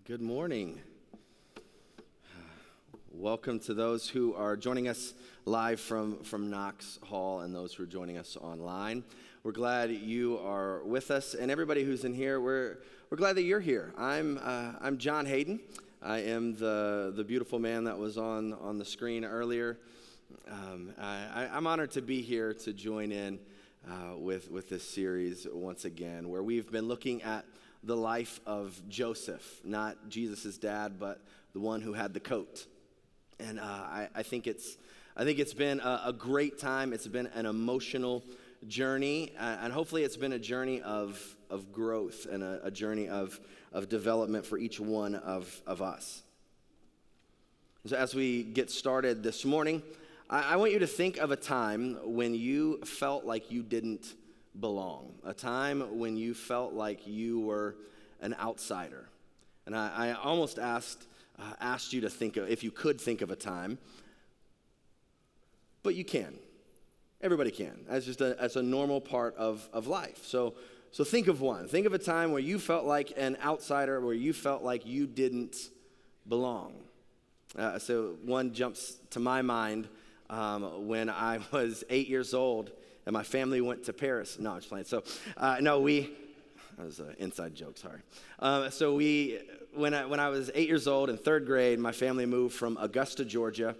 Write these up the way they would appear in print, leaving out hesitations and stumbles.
Good morning. Welcome to those who are joining us live from Knox Hall and those who are joining us online. We're glad you are with us, and everybody who's in here, we're glad that you're here. I'm John Haden. I am the beautiful man that was on the screen earlier. I'm honored to be here to join in with this series once again, where we've been looking at the life of Joseph, not Jesus' dad, but the one who had the coat. And I think it's been a great time. It's been an emotional journey, and hopefully it's been a journey of growth and a journey of development for each one of us. So as we get started this morning, I want you to think of a time when you felt like you didn't belong, a time when you felt like you were an outsider. And I almost asked you to think of, if you could think of a time, but you can. Everybody can. That's a normal part of life. So think of one. Think of a time where you felt like an outsider, where you felt like you didn't belong. So one jumps to my mind when I was 8 years old and my family went to Paris. No, I'm just playing. So, that was an inside joke, sorry. When I was 8 years old in third grade, my family moved from Augusta, Georgia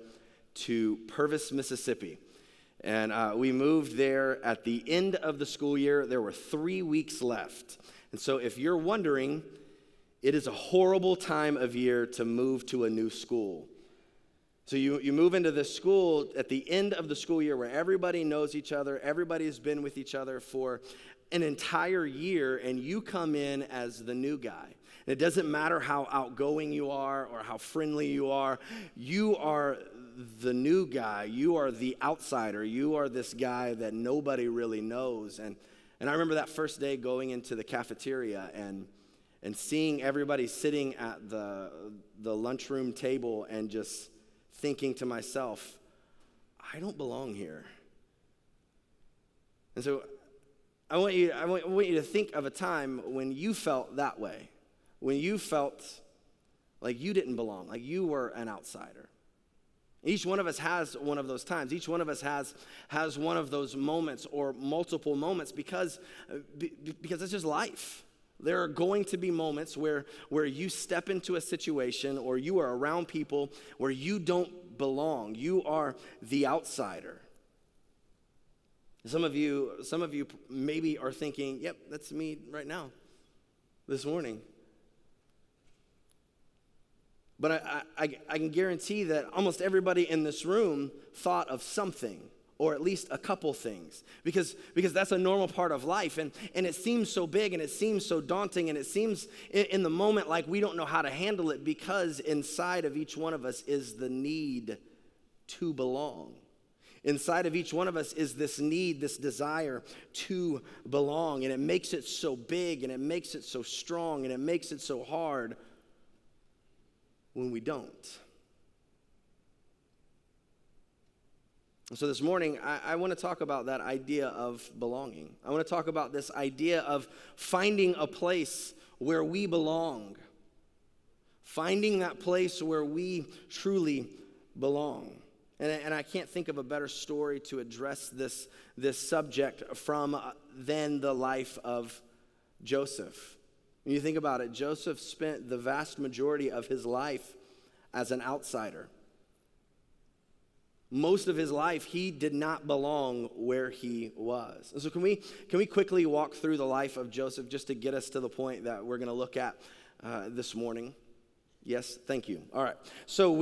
to Purvis, Mississippi. And we moved there at the end of the school year. There were 3 weeks left. And so if you're wondering, it is a horrible time of year to move to a new school. So you move into this school at the end of the school year where everybody knows each other, everybody's been with each other for an entire year, and you come in as the new guy. And it doesn't matter how outgoing you are or how friendly you are the new guy, you are the outsider, you are this guy that nobody really knows. And I remember that first day going into the cafeteria and seeing everybody sitting at the lunchroom table and just thinking to myself, I don't belong here. And so I want you to think of a time when you felt that way, when you felt like you didn't belong, like you were an outsider. Each one of us has one of those times. Each one of us has one of those moments or multiple moments because it's just life. There are going to be moments where you step into a situation or you are around people where you don't belong. You are the outsider. Some of you maybe are thinking, yep, that's me right now, this morning. But I can guarantee that almost everybody in this room thought of something, or at least a couple things, because that's a normal part of life, and it seems so big, and it seems so daunting, and it seems in the moment like we don't know how to handle it, because inside of each one of us is the need to belong. Inside of each one of us is this need, this desire to belong, and it makes it so big, and it makes it so strong, and it makes it so hard when we don't. So this morning, I want to talk about that idea of belonging. I want to talk about this idea of finding a place where we belong. Finding that place where we truly belong. And I can't think of a better story to address this subject than the life of Joseph. When you think about it, Joseph spent the vast majority of his life as an outsider. Most of his life, he did not belong where he was. And so can we quickly walk through the life of Joseph just to get us to the point that we're going to look at this morning? Yes, thank you. All right. So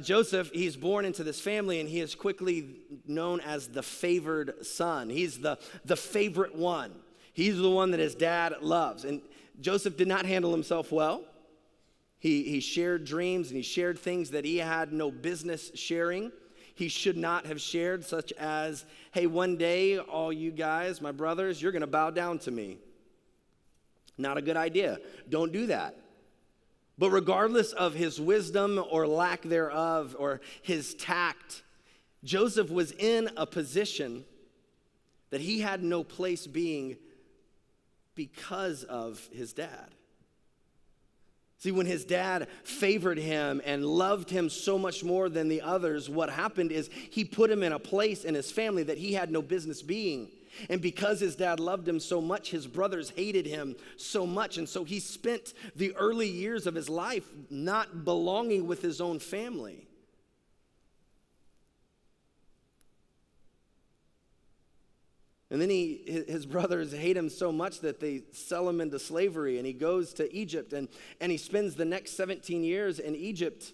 Joseph, he's born into this family, and he is quickly known as the favored son. He's the favorite one. He's the one that his dad loves. And Joseph did not handle himself well. He shared dreams, and he shared things that he had no business sharing. He should not have shared, such as, hey, one day, all you guys, my brothers, you're going to bow down to me. Not a good idea. Don't do that. But regardless of his wisdom or lack thereof or his tact, Joseph was in a position that he had no place being because of his dad. See, when his dad favored him and loved him so much more than the others, what happened is he put him in a place in his family that he had no business being. And because his dad loved him so much, his brothers hated him so much. And so he spent the early years of his life not belonging with his own family. And then his brothers hate him so much that they sell him into slavery, and he goes to Egypt, and he spends the next 17 years in Egypt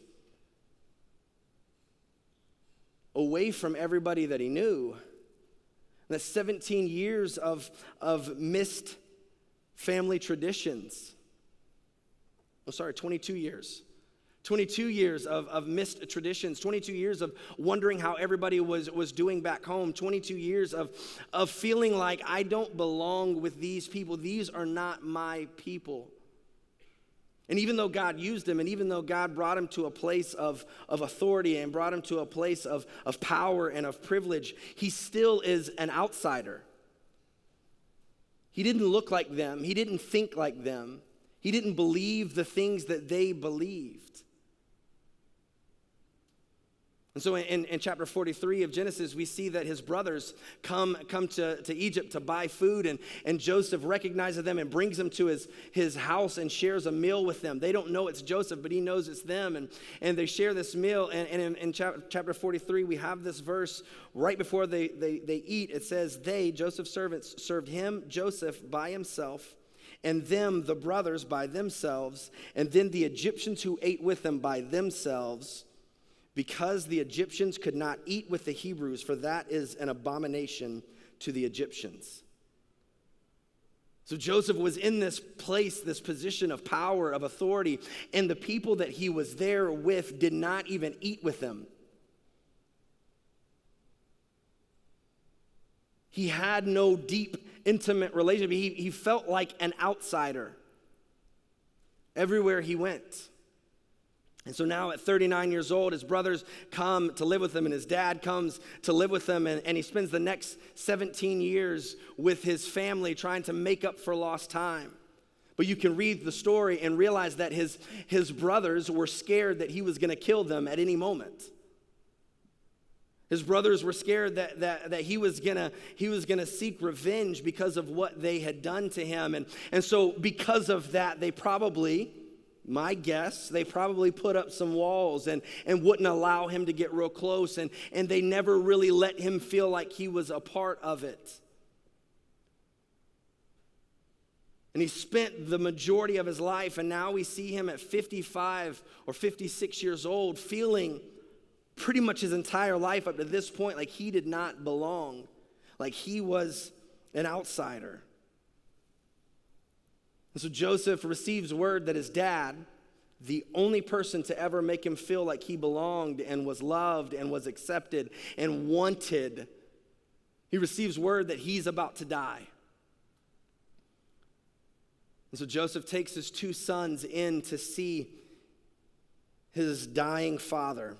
away from everybody that he knew. And that's 17 years of missed family traditions. 22 years. 22 years of missed traditions, 22 years of wondering how everybody was doing back home, 22 years of feeling like I don't belong with these people. These are not my people. And even though God used him, and even though God brought him to a place of authority and brought him to a place of power and of privilege, he still is an outsider. He didn't look like them. He didn't think like them. He didn't believe the things that they believed. And so in chapter 43 of Genesis, we see that his brothers come to Egypt to buy food, and Joseph recognizes them and brings them to his house and shares a meal with them. They don't know it's Joseph, but he knows it's them, and they share this meal. And in chapter 43, we have this verse right before they eat. It says, they, Joseph's servants, served him, Joseph, by himself, and them, the brothers, by themselves, and then the Egyptians who ate with them by themselves, because the Egyptians could not eat with the Hebrews, for that is an abomination to the Egyptians. So Joseph was in this place, this position of power, of authority, and the people that he was there with did not even eat with him. He had no deep, intimate relationship. He felt like an outsider everywhere he went. And so now at 39 years old, his brothers come to live with him, and his dad comes to live with him, and he spends the next 17 years with his family trying to make up for lost time. But you can read the story and realize that his brothers were scared that he was going to kill them at any moment. His brothers were scared that he was gonna seek revenge because of what they had done to him. And so because of that, they probably, my guess, they probably put up some walls and wouldn't allow him to get real close, and they never really let him feel like he was a part of it. And he spent the majority of his life, and now we see him at 55 or 56 years old, feeling pretty much his entire life up to this point like he did not belong, like he was an outsider. And so Joseph receives word that his dad, the only person to ever make him feel like he belonged and was loved and was accepted and wanted, he receives word that he's about to die. And so Joseph takes his two sons in to see his dying father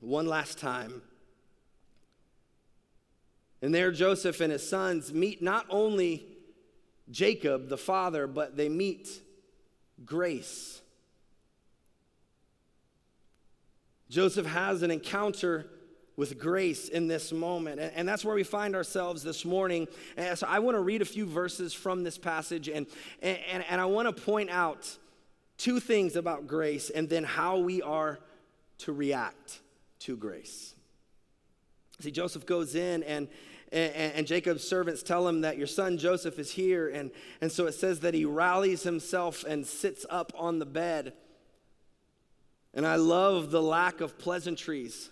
one last time. And there Joseph and his sons meet not only Jacob, the father, but they meet Grace. Joseph has an encounter with Grace in this moment, and that's where we find ourselves this morning. And so I want to read a few verses from this passage, and I want to point out two things about Grace and then how we are to react to Grace. See, Joseph goes in, and Jacob's servants tell him that your son Joseph is here. And so it says that he rallies himself and sits up on the bed. And I love the lack of pleasantries.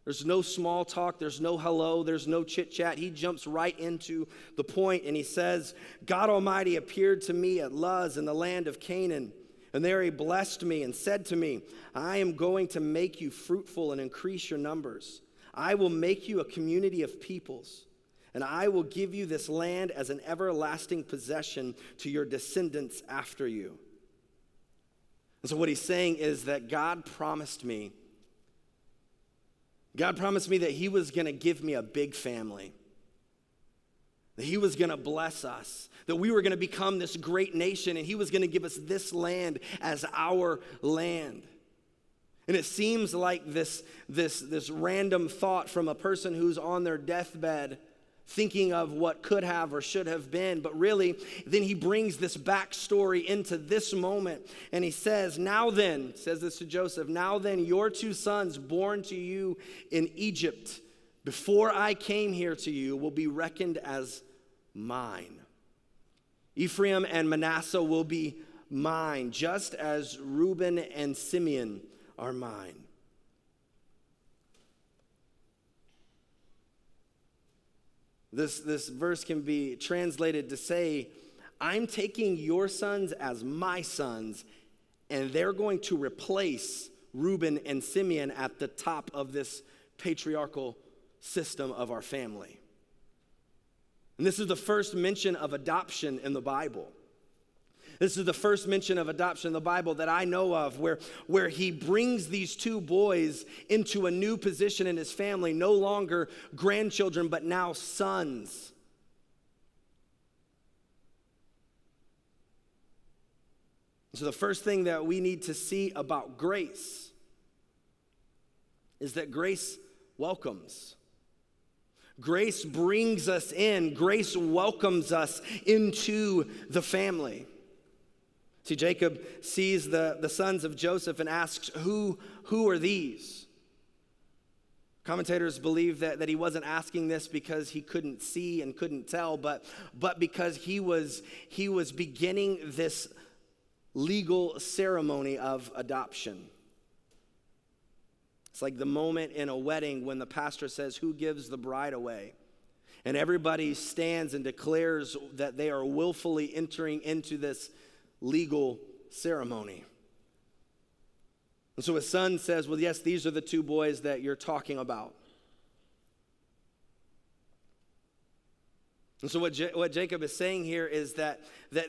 There's no small talk. There's no hello. There's no chit chat. He jumps right into the point, and he says, God Almighty appeared to me at Luz in the land of Canaan. And there he blessed me and said to me, I am going to make you fruitful and increase your numbers. I will make you a community of peoples, and I will give you this land as an everlasting possession to your descendants after you. And so what he's saying is that God promised me that he was going to give me a big family. that he was going to bless us, that we were going to become this great nation, and he was going to give us this land as our land. And it seems like this random thought from a person who's on their deathbed thinking of what could have or should have been. But really, then he brings this backstory into this moment. And he says, now then, says this to Joseph, now then, your 2 sons born to you in Egypt, before I came here to you, will be reckoned as mine. Ephraim and Manasseh will be mine, just as Reuben and Simeon are mine. This verse can be translated to say, I'm taking your sons as my sons, and they're going to replace Reuben and Simeon at the top of this patriarchal system of our family. And this is the first mention of adoption in the Bible. This is the first mention of adoption in the Bible that I know of where he brings these 2 boys into a new position in his family, no longer grandchildren, but now sons. So the first thing that we need to see about grace is that grace welcomes. Grace brings us in. Grace welcomes us into the family. See, Jacob sees the sons of Joseph and asks, who are these? Commentators believe that he wasn't asking this because he couldn't see and couldn't tell, but because he was beginning this legal ceremony of adoption. It's like the moment in a wedding when the pastor says, who gives the bride away? And everybody stands and declares that they are willfully entering into this legal ceremony. And so his son says, well, yes, these are the 2 boys that you're talking about. And so what Jacob is saying here is that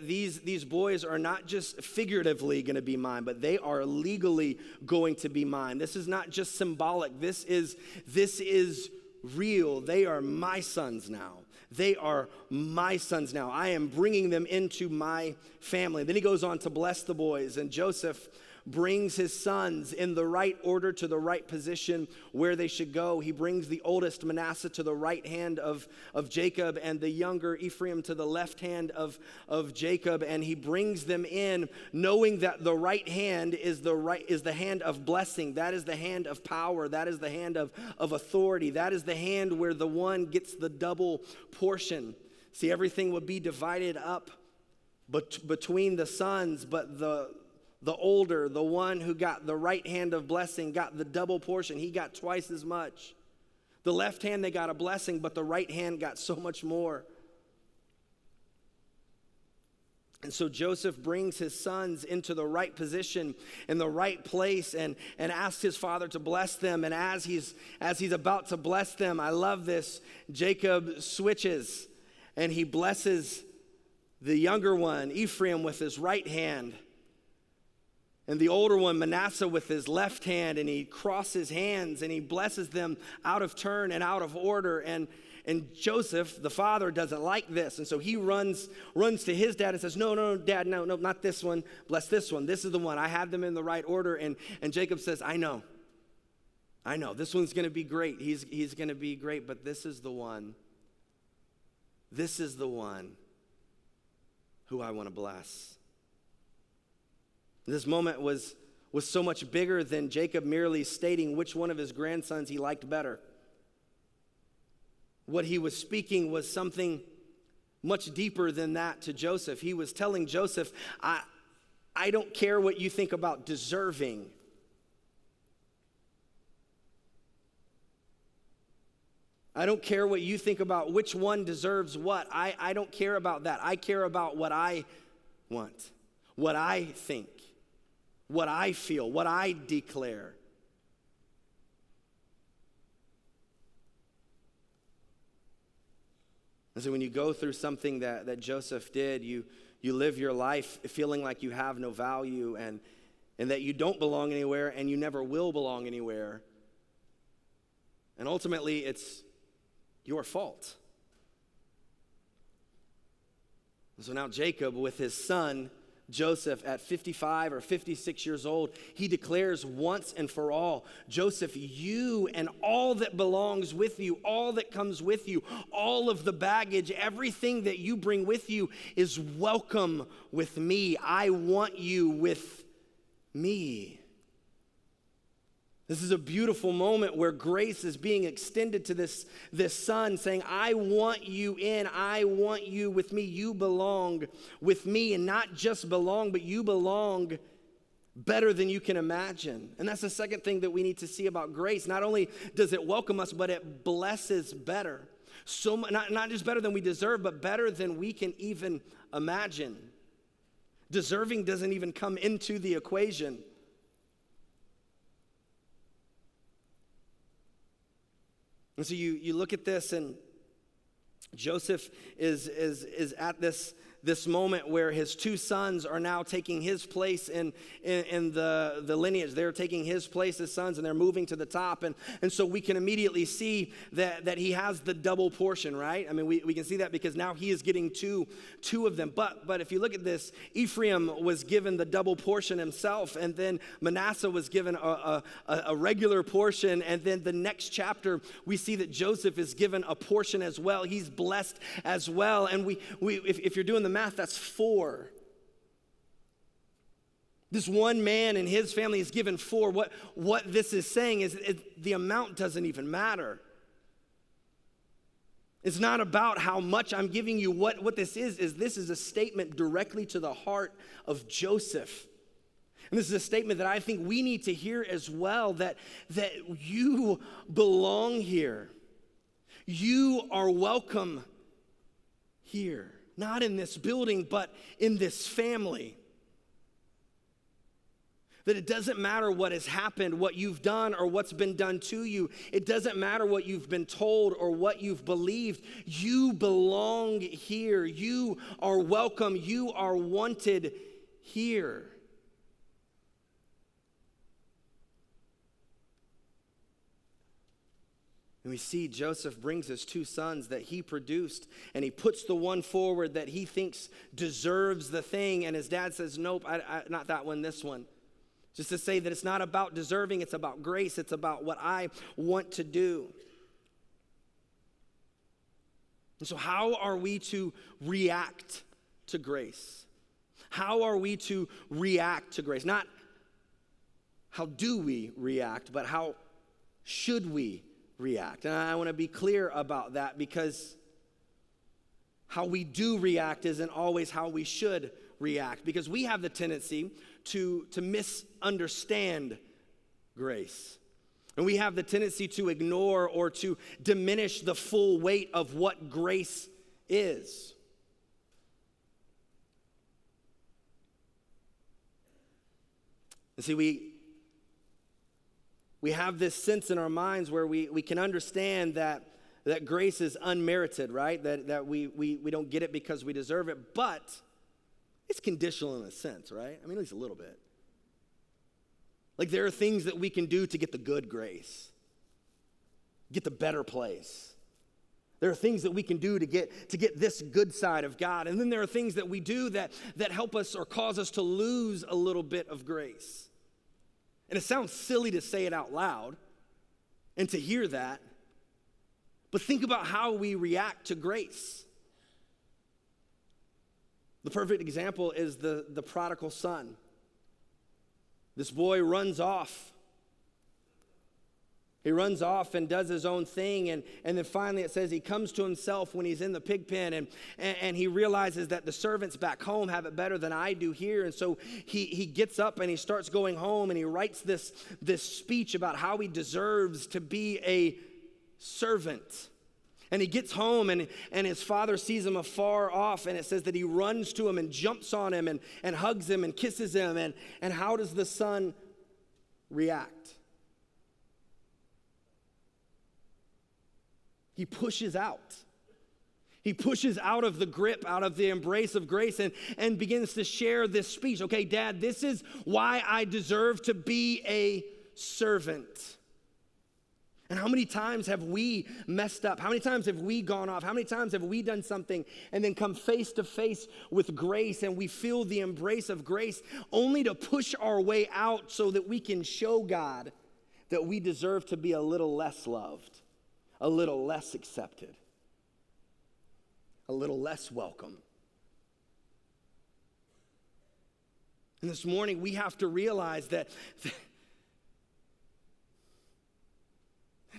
these boys are not just figuratively going to be mine, but they are legally going to be mine. This is not just symbolic. This is real. They are my sons now. They are my sons now. I am bringing them into my family. Then he goes on to bless the boys, and Joseph brings his sons in the right order to the right position where they should go. He brings the oldest Manasseh to the right hand of Jacob, and the younger Ephraim to the left hand of Jacob, and he brings them in knowing that the right hand is the hand of blessing. That is the hand of power. That is the hand of authority. That is the hand where the one gets the double portion. See, everything would be divided up between the sons, but the older, the one who got the right hand of blessing, got the double portion. He got twice as much. The left hand, they got a blessing, but the right hand got so much more. And so Joseph brings his sons into the right position, in the right place, and asks his father to bless them. And as he's about to bless them, I love this, Jacob switches, and he blesses the younger one, Ephraim, with his right hand, and the older one, Manasseh, with his left hand, and he crosses hands and he blesses them out of turn and out of order. And Joseph, the father, doesn't like this. And so he runs to his dad and says, no, Dad, no, not this one. Bless this one. This is the one. I have them in the right order. And Jacob says, I know. This one's going to be great. He's going to be great, but this is the one. This is the one who I want to bless. This moment was so much bigger than Jacob merely stating which one of his grandsons he liked better. What he was speaking was something much deeper than that to Joseph. He was telling Joseph, I don't care what you think about deserving. I don't care what you think about which one deserves what. I don't care about that. I care about what I want, what I think, what I feel, what I declare. And so when you go through something that Joseph did, you live your life feeling like you have no value and that you don't belong anywhere and you never will belong anywhere. And ultimately, it's your fault. So now Jacob, with his son Joseph at 55 or 56 years old, he declares once and for all, Joseph, you and all that belongs with you, all that comes with you, all of the baggage, everything that you bring with you is welcome with me. I want you with me. This is a beautiful moment where grace is being extended to this son, saying, I want you in, I want you with me. You belong with me, and not just belong, but you belong better than you can imagine. And that's the second thing that we need to see about grace. Not only does it welcome us, but it blesses better. So not just better than we deserve, but better than we can even imagine. Deserving doesn't even come into the equation. And so you look at this, and Joseph is at this moment where his two sons are now taking his place in the lineage. They're taking his place as sons, and they're moving to the top. And so we can immediately see that he has the double portion, right? I mean, we can see that because now he is getting two of them. But if you look at this, Ephraim was given the double portion himself, and then Manasseh was given a regular portion. And then the next chapter, we see that Joseph is given a portion as well. He's blessed as well. And if you're doing the math, that's 4. This one man and his family is given 4. What this is saying is the amount doesn't even matter. It's not about how much I'm giving you. What this is this is a statement directly to the heart of Joseph. And this is a statement that I think we need to hear as well, that you belong here. You are welcome here. Not in this building, but in this family. That it doesn't matter what has happened, what you've done, or what's been done to you. It doesn't matter what you've been told or what you've believed. You belong here. You are welcome. You are wanted here. And we see Joseph brings his two sons that he produced, and he puts the one forward that he thinks deserves the thing. And his dad says, nope, not that one, this one. Just to say that it's not about deserving, it's about grace. It's about what I want to do. And so how are we to react to grace? How are we to react to grace? Not how do we react, but how should we react? And I want to be clear about that, because how we do react isn't always how we should react, because we have the tendency to misunderstand grace. And we have the tendency to ignore or to diminish the full weight of what grace is. And see, we have this sense in our minds where we can understand that grace is unmerited, right? That we don't get it because we deserve it, but it's conditional in a sense, right? I mean, at least a little bit. Like there are things that we can do to get the good grace, get the better place. There are things that we can do to get this good side of God. And then there are things that we do that help us or cause us to lose a little bit of grace. And it sounds silly to say it out loud and to hear that, but think about how we react to grace. The perfect example is the prodigal son. This boy runs off. He runs off and does his own thing, and then finally it says he comes to himself when he's in the pig pen, and he realizes that the servants back home have it better than I do here, and so he gets up and he starts going home, and he writes this speech about how he deserves to be a servant. And he gets home, and his father sees him afar off, and it says that he runs to him and jumps on him and hugs him and kisses him, and how does the son react? He pushes out. He pushes out of the grip, out of the embrace of grace, and begins to share this speech. Okay, Dad, this is why I deserve to be a servant. And how many times have we messed up? How many times have we gone off? How many times have we done something and then come face to face with grace and we feel the embrace of grace only to push our way out so that we can show God that we deserve to be a little less loved, a little less accepted, a little less welcome? And this morning we have to realize that it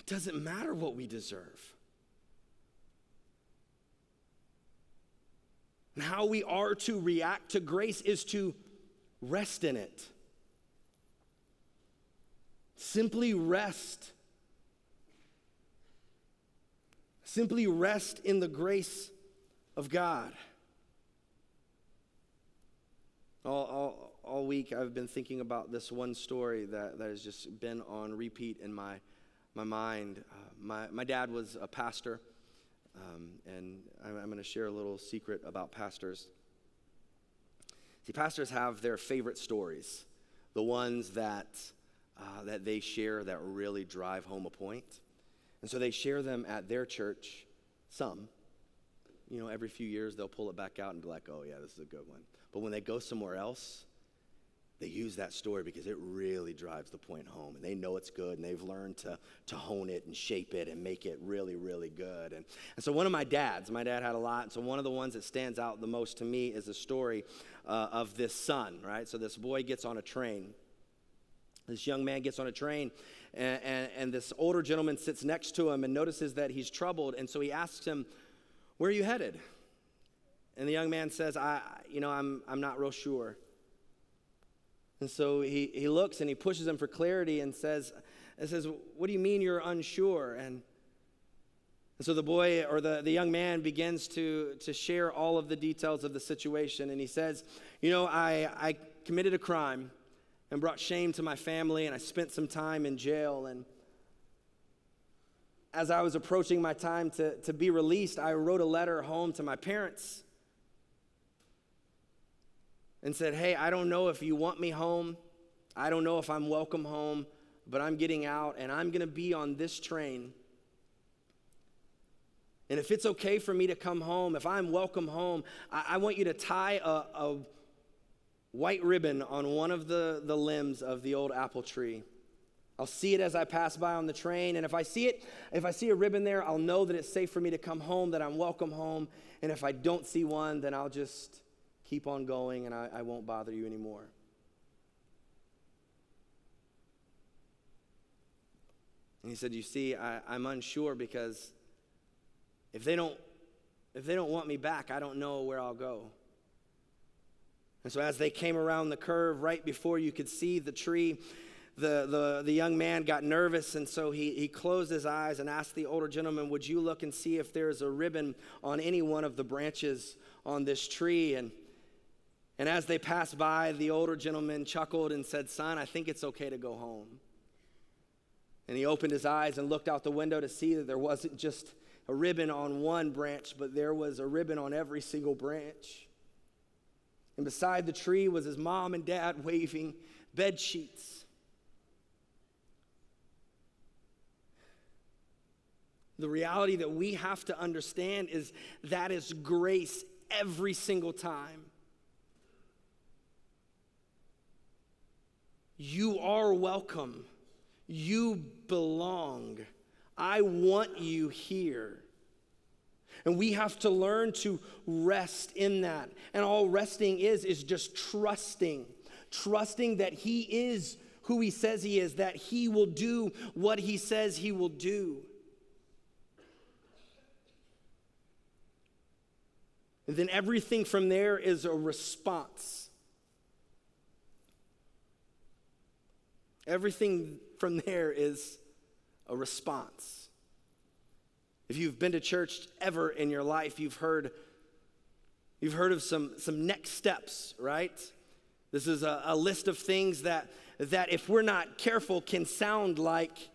doesn't matter what we deserve. And how we are to react to grace is to rest in it. Simply rest. Simply rest in the grace of God. All week I've been thinking about this one story that has just been on repeat in my mind. My dad was a pastor, and I'm going to share a little secret about pastors. See, pastors have their favorite stories, the ones that they share that really drive home a point. And so they share them at their church, some. You know, every few years they'll pull it back out and be like, oh yeah, this is a good one. But when they go somewhere else, they use that story because it really drives the point home. And they know it's good, and they've learned to hone it and shape it and make it really, really good. And so one of my dad had a lot. And so one of the ones that stands out the most to me is the story of this son, right? So this boy gets on a train. This young man gets on a train, and this older gentleman sits next to him and notices that he's troubled. And so he asks him, where are you headed? And the young man says, I'm not real sure. And so he looks and he pushes him for clarity and says, what do you mean you're unsure? And so the boy or the young man begins to share all of the details of the situation. And he says, I committed a crime and brought shame to my family, and I spent some time in jail. And as I was approaching my time to be released, I wrote a letter home to my parents and said, hey, I don't know if you want me home. I don't know if I'm welcome home, but I'm getting out, and I'm going to be on this train. And if it's okay for me to come home, if I'm welcome home, I want you to tie a white ribbon on one of the limbs of the old apple tree. I'll see it as I pass by on the train, and if I see a ribbon there, I'll know that it's safe for me to come home, that I'm welcome home. And if I don't see one, then I'll just keep on going, and I won't bother you anymore. And he said, you see, I'm unsure because if they don't want me back, I don't know where I'll go. And so as they came around the curve, right before you could see the tree, the young man got nervous, and so he closed his eyes and asked the older gentleman, would you look and see if there's a ribbon on any one of the branches on this tree? And as they passed by, the older gentleman chuckled and said, son, I think it's okay to go home. And he opened his eyes and looked out the window to see that there wasn't just a ribbon on one branch, but there was a ribbon on every single branch. And beside the tree was his mom and dad waving bed sheets. The reality that we have to understand is that is grace every single time. You are welcome. You belong. I want you here. And we have to learn to rest in that. And all resting is just trusting that he is who he says he is, that he will do what he says he will do. And then everything from there is a response. Everything from there is a response. If you've been to church ever in your life, you've heard of some next steps, right? This is a list of things that if we're not careful can sound like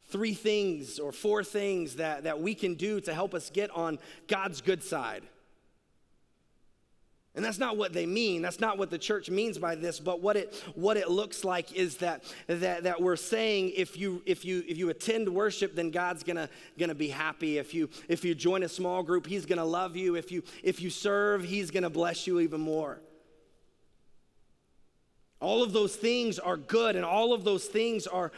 3 things or 4 things that we can do to help us get on God's good side. And that's not what they mean. That's not what the church means by this. But what it looks like is that we're saying if you attend worship, then God's gonna be happy. If you join a small group, He's gonna love you. If you serve, He's gonna bless you even more. All of those things are good, and all of those things are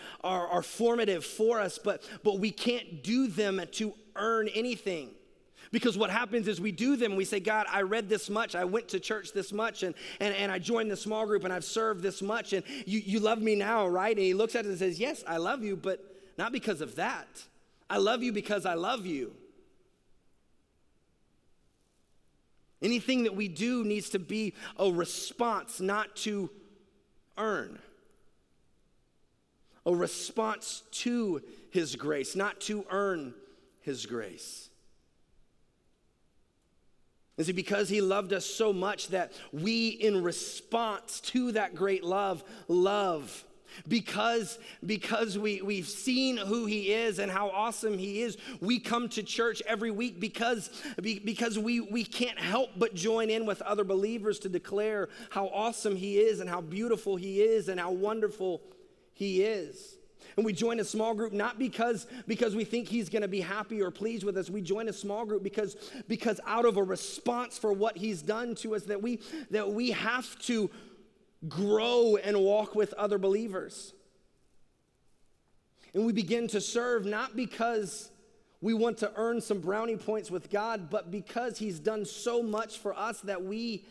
formative for us. But we can't do them to earn anything. Because what happens is we do them, we say, God, I read this much, I went to church this much, and I joined the small group, and I've served this much, and you love me now, right? And He looks at it and says, yes, I love you, but not because of that. I love you because I love you. Anything that we do needs to be a response, not to earn. A response to His grace, not to earn His grace. And see, because He loved us so much that we, in response to that great love. Because we've seen who He is and how awesome He is, we come to church every week because we can't help but join in with other believers to declare how awesome He is and how beautiful He is and how wonderful He is. And we join a small group not because we think He's going to be happy or pleased with us. We join a small group because out of a response for what He's done to us, that we have to grow and walk with other believers. And we begin to serve not because we want to earn some brownie points with God, but because He's done so much for us that we,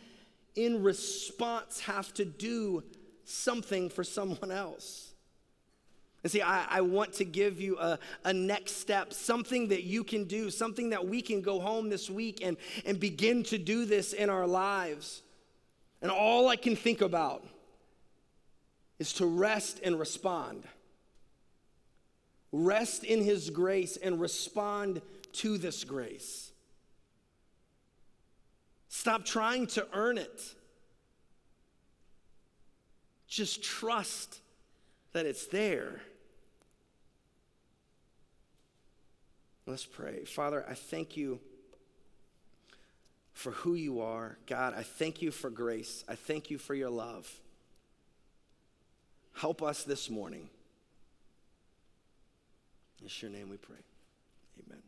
in response, have to do something for someone else. And see, I want to give you a next step, something that you can do, something that we can go home this week and begin to do this in our lives. And all I can think about is to rest and respond. Rest in His grace and respond to this grace. Stop trying to earn it. Just trust that it's there. Let's pray. Father, I thank You for who You are. God, I thank You for grace. I thank You for Your love. Help us this morning. In Your name we pray. Amen.